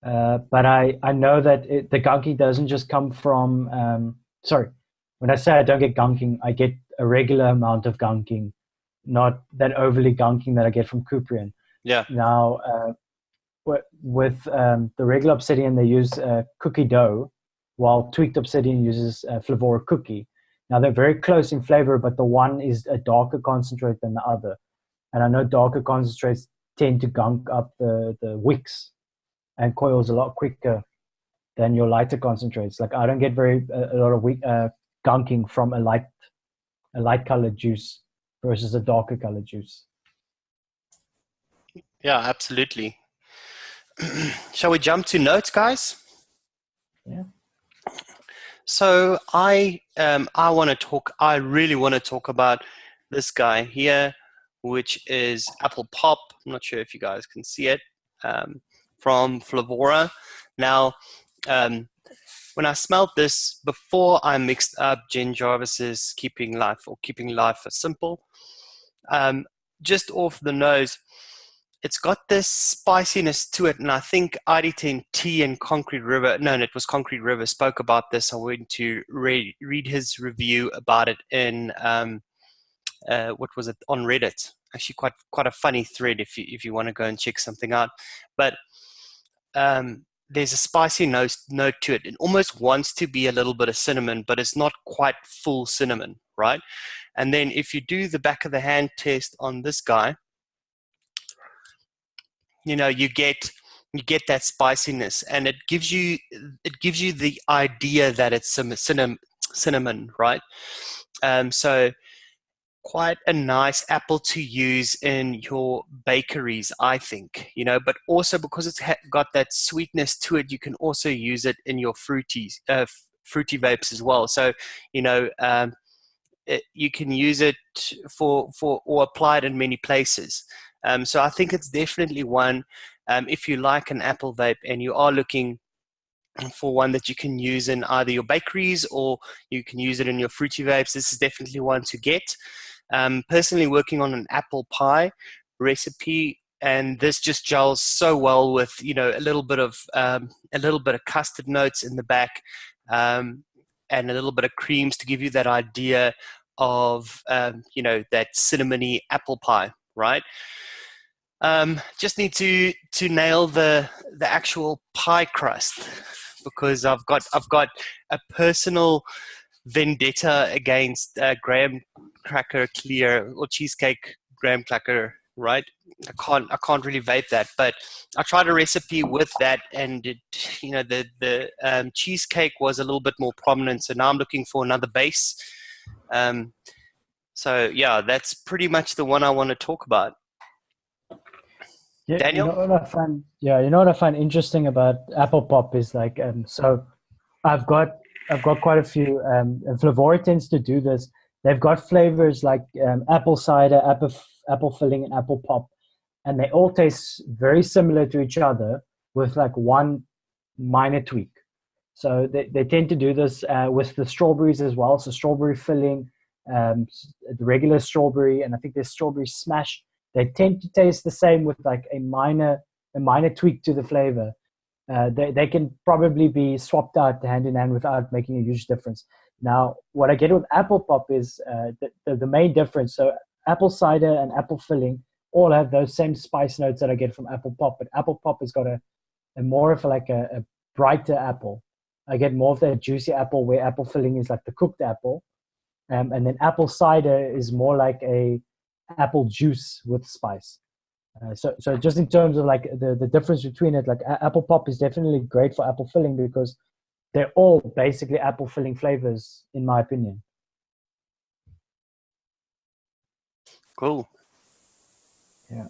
but I know that the gunking doesn't just come from. Sorry, when I say I don't get gunking, I get a regular amount of gunking, not that overly gunking that I get from Cuprian. Yeah. Now, with the regular Obsidian, they use cookie dough, while tweaked Obsidian uses Flavour cookie. Now, they're very close in flavor, but the one is a darker concentrate than the other. And I know darker concentrates tend to gunk up the wicks and coils a lot quicker than your lighter concentrates. Like I don't get a lot of gunking from a light colored juice versus a darker colored juice. Yeah, absolutely. Shall we jump to notes, guys? Yeah. So I really want to talk about this guy here, which is Apple Pop. I'm not sure if you guys can see it, from Flavour. Now, when I smelled this before I mixed up Jen Jarvis's Keeping Life Simple, just off the nose, it's got this spiciness to it, and I think ID10T and Concrete River spoke about this. I went to read his review about it in what was it, on Reddit? Actually, quite a funny thread if you want to go and check something out. But there's a spicy note to it. It almost wants to be a little bit of cinnamon, but it's not quite full cinnamon, right? And then if you do the back of the hand test on this guy, you get that spiciness, and it gives you the idea that it's some cinnamon, right? So quite a nice apple to use in your bakeries, I think, but also because it's got that sweetness to it, you can also use it in your fruity vapes as well. So, you can use it for or apply it in many places. So I think it's definitely one, if you like an apple vape and you are looking for one that you can use in either your bakeries or you can use it in your fruity vapes. This is definitely one to get. Personally working on an apple pie recipe, and this just gels so well with, you know, a little bit of custard notes in the back, and a little bit of creams to give you that idea of, you know, that cinnamony apple pie, right? Just need to nail the actual pie crust, because I've got a personal vendetta against graham cracker clear or cheesecake graham cracker, right? I can't really vape that, but I tried a recipe with that, and it, you know, the cheesecake was a little bit more prominent. So now I'm looking for another base. So yeah, that's pretty much the one I want to talk about. Yeah, Daniel? you know what I find, you know what I find interesting about Apple Pop is like, so I've got quite a few, and Flavour tends to do this. They've got flavors like apple cider, apple filling, and apple pop, and they all taste very similar to each other with like one minor tweak. So they tend to do this with the strawberries as well. So strawberry filling, the regular strawberry, and I think there's strawberry smash. They tend to taste the same with like a minor tweak to the flavor. They can probably be swapped out hand in hand without making a huge difference. Now, what I get with apple pop is the main difference. So apple cider and apple filling all have those same spice notes that I get from apple pop, but apple pop has got a more of like a brighter apple. I get more of that juicy apple, where apple filling is like the cooked apple, and then apple cider is more like a apple juice with spice. So just in terms of like the difference between it, like apple pop is definitely great for apple filling because they're all basically apple filling flavors, in my opinion. Cool. Yeah.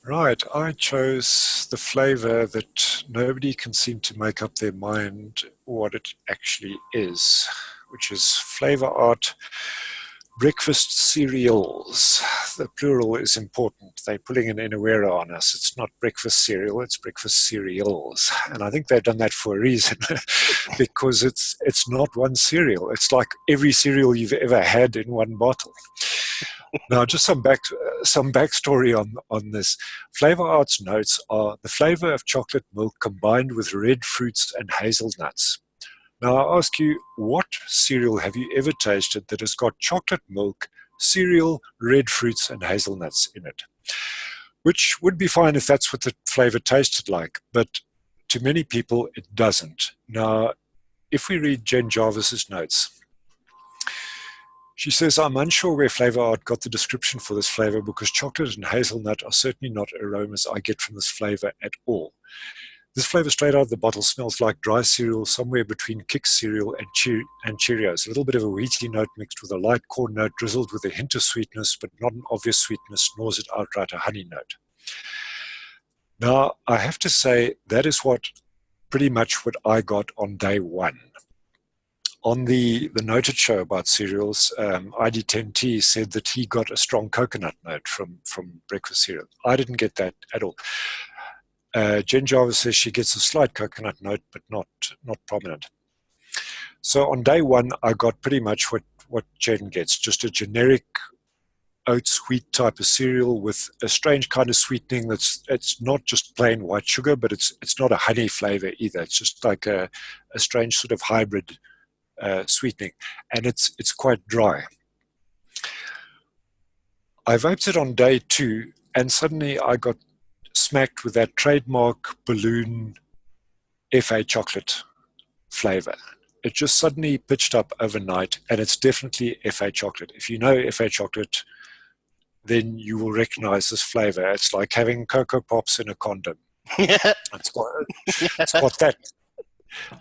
Right, I chose the flavor that nobody can seem to make up their mind what it actually is, which is Flavour Art breakfast cereals. The plural is important. They're pulling an Inawera on us. It's not breakfast cereal, it's breakfast cereals. And I think they've done that for a reason, because it's not one cereal. It's like every cereal you've ever had in one bottle. Now, just some backstory on this. Flavour Art's notes are the flavor of chocolate milk combined with red fruits and hazelnuts. Now, I ask you, what cereal have you ever tasted that has got chocolate milk, cereal, red fruits, and hazelnuts in it? Which would be fine if that's what the flavor tasted like, but to many people, it doesn't. Now, if we read Jen Jarvis's notes, she says, I'm unsure where Flavour Art got the description for this flavor because chocolate and hazelnut are certainly not aromas I get from this flavor at all. This flavor straight out of the bottle smells like dry cereal, somewhere between Kix cereal and Cheerios. A little bit of a wheaty note mixed with a light corn note drizzled with a hint of sweetness, but not an obvious sweetness, nor is it outright a honey note. Now, I have to say that is pretty much what I got on day one. On the noted show about cereals, ID10T said that he got a strong coconut note from breakfast cereal. I didn't get that at all. Jen Jarvis says she gets a slight coconut note, but not prominent. So on day one, I got pretty much what Jen gets, just a generic oats wheat type of cereal with a strange kind of sweetening it's not just plain white sugar, but it's not a honey flavor either. It's just like a strange sort of hybrid sweetening, and it's quite dry. I vaped it on day two, and suddenly I got smacked with that trademark balloon FA chocolate flavor. It just suddenly pitched up overnight, and it's definitely FA chocolate. If you know FA chocolate, then you will recognize this flavor. It's like having Cocoa Pops in a condom. It's got that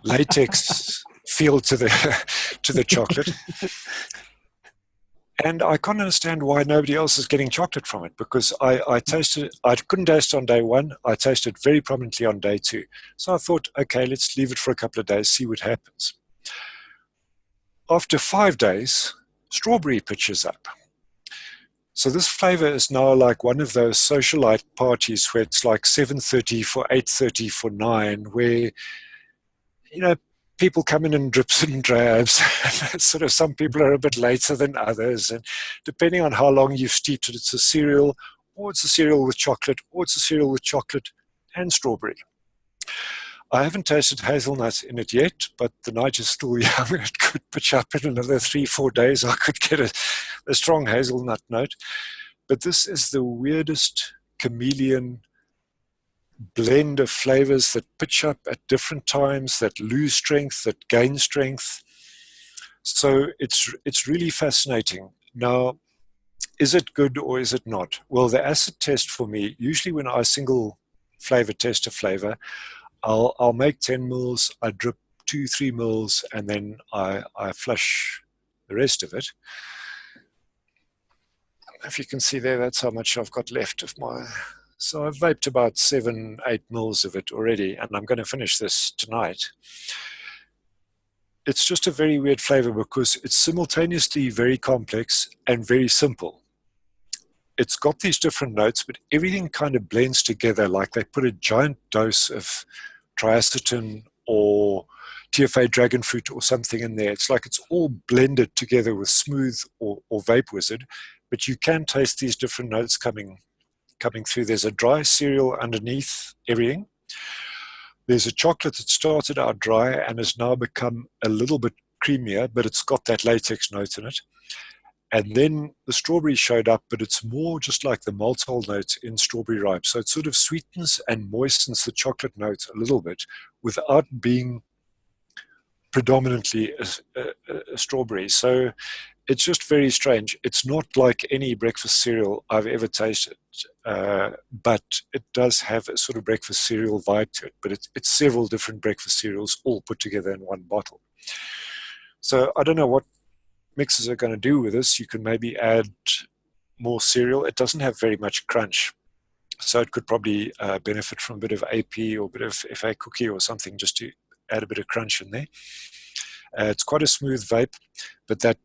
latex feel to the chocolate. And I can't understand why nobody else is getting chocolate from it, because I tasted it. I couldn't taste it on day one. I tasted it very prominently on day two. So I thought, okay, let's leave it for a couple of days, see what happens. After 5 days, strawberry pitches up. So this flavor is now like one of those socialite parties where it's like 7:30 for 8:30 for 9, where, people come in drips and drabs. Sort of some people are a bit later than others. And depending on how long you've steeped it, it's a cereal, or it's a cereal with chocolate, or it's a cereal with chocolate and strawberry. I haven't tasted hazelnut in it yet, but the night is still young. It could pitch up in another 3-4 days. I could get a strong hazelnut note. But this is the weirdest chameleon blend of flavors that pitch up at different times, that lose strength, that gain strength. So it's really fascinating. Now, is it good or is it not? Well, the acid test for me, usually when I single flavor test a flavor, I'll make 10 mils, I drip 2-3 mils, and then I flush the rest of it. If you can see there, that's how much I've got left of my. So I've vaped about 7-8 mils of it already, and I'm going to finish this tonight. It's just a very weird flavor because it's simultaneously very complex and very simple. It's got these different notes, but everything kind of blends together, like they put a giant dose of triacetin or TFA dragon fruit or something in there. It's like it's all blended together with Smooth or Vape Wizard, but you can taste these different notes coming through. There's a dry cereal underneath everything. There's a chocolate that started out dry and has now become a little bit creamier, but it's got that latex note in it. And then the strawberry showed up, but it's more just like the maltol note in strawberry ripe. So it sort of sweetens and moistens the chocolate note a little bit without being predominantly a strawberry. So it's just very strange. It's not like any breakfast cereal I've ever tasted, but it does have a sort of breakfast cereal vibe to it. But it's several different breakfast cereals all put together in one bottle. So I don't know what mixers are going to do with this. You can maybe add more cereal. It doesn't have very much crunch, so it could probably benefit from a bit of AP or a bit of FA cookie or something just to add a bit of crunch in there. It's quite a smooth vape, but that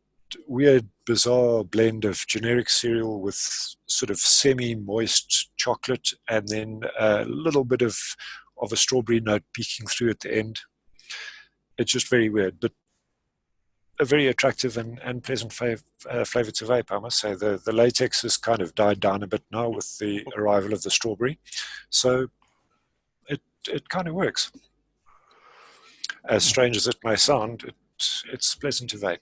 weird, bizarre blend of generic cereal with sort of semi-moist chocolate and then a little bit of a strawberry note peeking through at the end. It's just very weird, but a very attractive and pleasant flavor to vape, I must say. The latex has kind of died down a bit now with the arrival of the strawberry. So it kind of works. As strange as it may sound, it's pleasant to vape.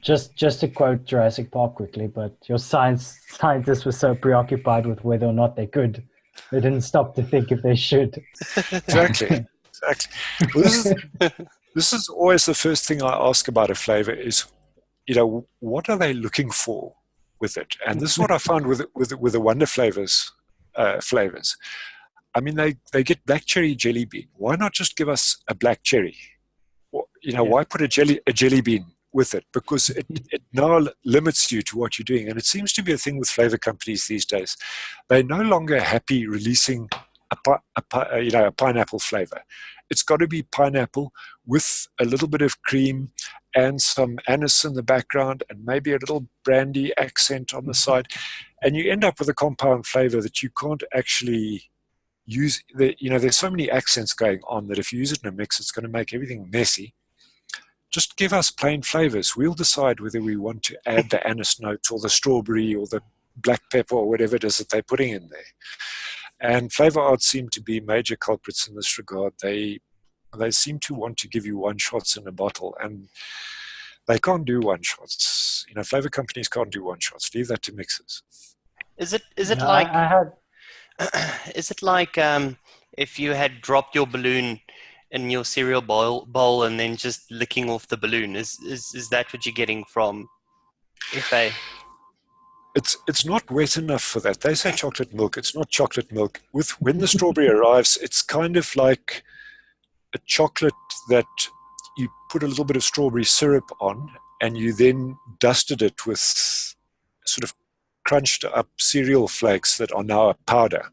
Just to quote Jurassic Park quickly, but your scientists were so preoccupied with whether or not they could, they didn't stop to think if they should. Exactly. Well, this is always the first thing I ask about a flavor is, what are they looking for with it? And this is what I found with the Wonder flavors. I mean, they get black cherry jelly bean. Why not just give us a black cherry? Why put a jelly bean with it? Because it now limits you to what you're doing. And it seems to be a thing with flavor companies these days. They're no longer happy releasing a pineapple flavor. It's got to be pineapple with a little bit of cream and some anise in the background and maybe a little brandy accent on the side. And you end up with a compound flavor that you can't actually use. There's so many accents going on that if you use it in a mix, it's going to make everything messy. Just give us plain flavors. We'll decide whether we want to add the anise note or the strawberry or the black pepper or whatever it is that they're putting in there. And flavor arts seem to be major culprits in this regard. They seem to want to give you one shots in a bottle, and they can't do one shots. Flavor companies can't do one shots. Leave that to mixers. Is it like is it like if you had dropped your balloon in your cereal bowl and then just licking off the balloon? Is that what you're getting from FA? It's not wet enough for that. They say chocolate milk. It's not chocolate milk. When the strawberry arrives, it's kind of like a chocolate that you put a little bit of strawberry syrup on, and you then dusted it with sort of crunched up cereal flakes that are now a powder.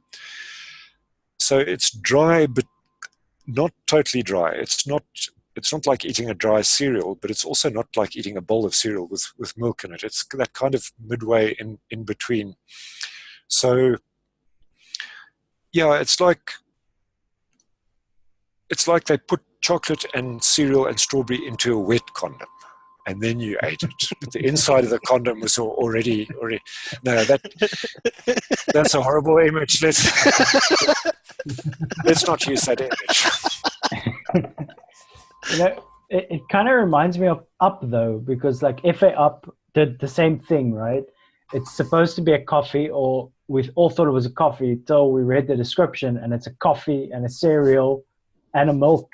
So it's dry, but not totally dry. It's not it's not like eating a dry cereal, but it's also not like eating a bowl of cereal with milk in it. It's that kind of midway in between. So yeah, it's like they put chocolate and cereal and strawberry into a wet condom, and then you ate it. But the inside of the condom was already. No, that's a horrible image. Let's not use that image. You know, it kind of reminds me of Up, though, because like FA Up did the same thing, right? It's supposed to be a coffee, or we all thought it was a coffee till we read the description, and it's a coffee and a cereal and a milk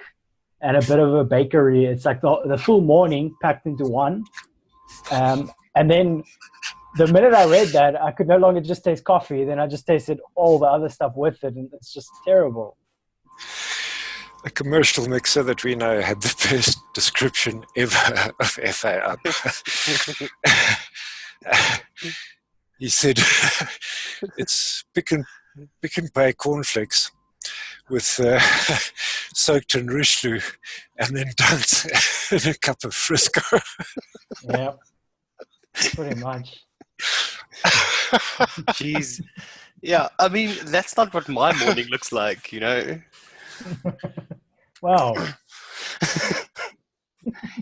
and a bit of a bakery. It's like the full morning packed into one. And then the minute I read that, I could no longer just taste coffee. Then I just tasted all the other stuff with it, and it's just terrible. A commercial mixer that we know had the best description ever of FA Up. He said, it's pick and pay cornflakes with soaked in Richelieu and then dunked in a cup of Frisco. Yeah, pretty much. Jeez. Yeah, I mean, that's not what my morning looks like, you know. Wow.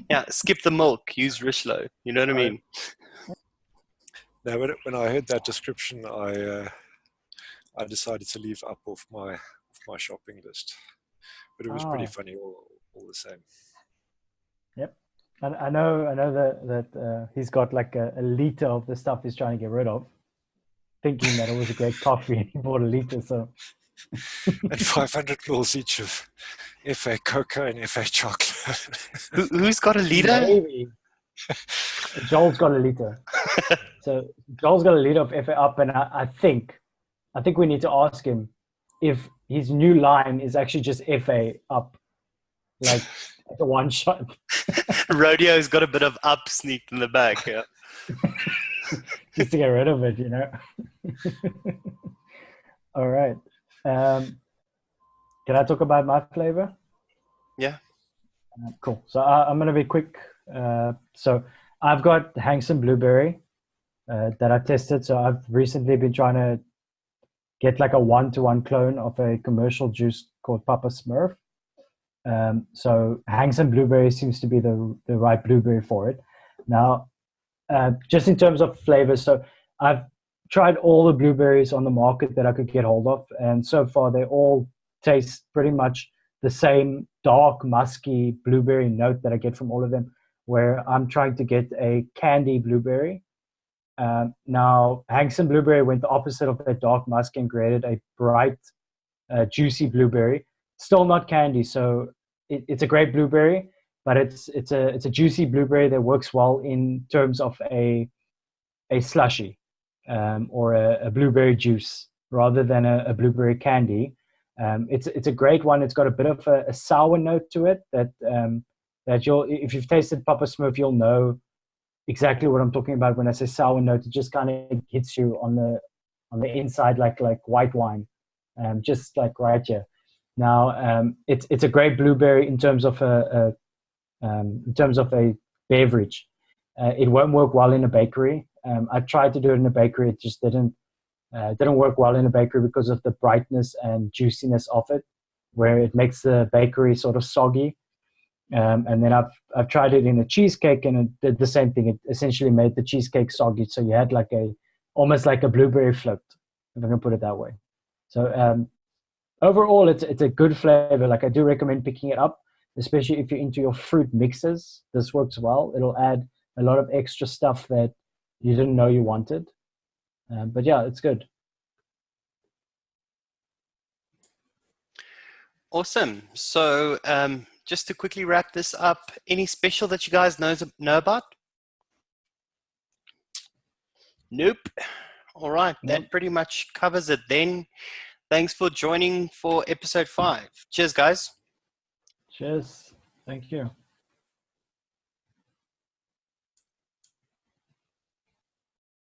Yeah, skip the milk, use Richelieu. You know what I mean? Now, when I heard that description, I decided to leave Up off my shopping list. But it was pretty funny all the same. Yep. And I know that he's got like a liter of the stuff he's trying to get rid of, thinking that it was a great coffee, and he bought a liter. So. And 500 mils each of FA cocoa and FA chocolate. Who's got a liter? Maybe. Joel's got a liter. So Joel's got a liter of FA Up, and I think we need to ask him if his new line is actually just FA Up, like the one shot. Rodeo's got a bit of Up sneaked in the back, yeah. Just to get rid of it, you know. All right. Can I talk about my flavor? Yeah. Cool. So I'm going to be quick. So I've got Hangsen blueberry that I tested. So I've recently been trying to get like a 1-to-1 clone of a commercial juice called Papa Smurf. So Hangsen blueberry seems to be the right blueberry for it. Now, just in terms of flavor, so I've tried all the blueberries on the market that I could get hold of, and so far they all taste pretty much the same dark, musky blueberry note that I get from all of them, where I'm trying to get a candy blueberry. Now, Hangsen blueberry went the opposite of that dark musk and created a bright, juicy blueberry. Still not candy, so it's a great blueberry, but it's a juicy blueberry that works well in terms of a slushy. Or a blueberry juice rather than a blueberry candy. It's a great one. It's got a bit of a sour note to it that if you've tasted Papa Smurf, you'll know exactly what I'm talking about when I say sour note. It just kind of hits you on the inside like white wine, just like right here. Now it's a great blueberry in terms of a beverage. It won't work well in a bakery. I tried to do it in a bakery. It just didn't work well in a bakery because of the brightness and juiciness of it, where it makes the bakery sort of soggy. And then I've tried it in a cheesecake, and it did the same thing. It essentially made the cheesecake soggy, so you had like almost like a blueberry float, if I can put it that way. So overall, it's a good flavor. Like, I do recommend picking it up, especially if you're into your fruit mixes. This works well. It'll add a lot of extra stuff that you didn't know you wanted. But yeah, it's good. Awesome. So just to quickly wrap this up, any special that you guys know about? Nope. All right. That pretty much covers it then. Thanks for joining for episode 5. Cheers, guys. Cheers. Thank you.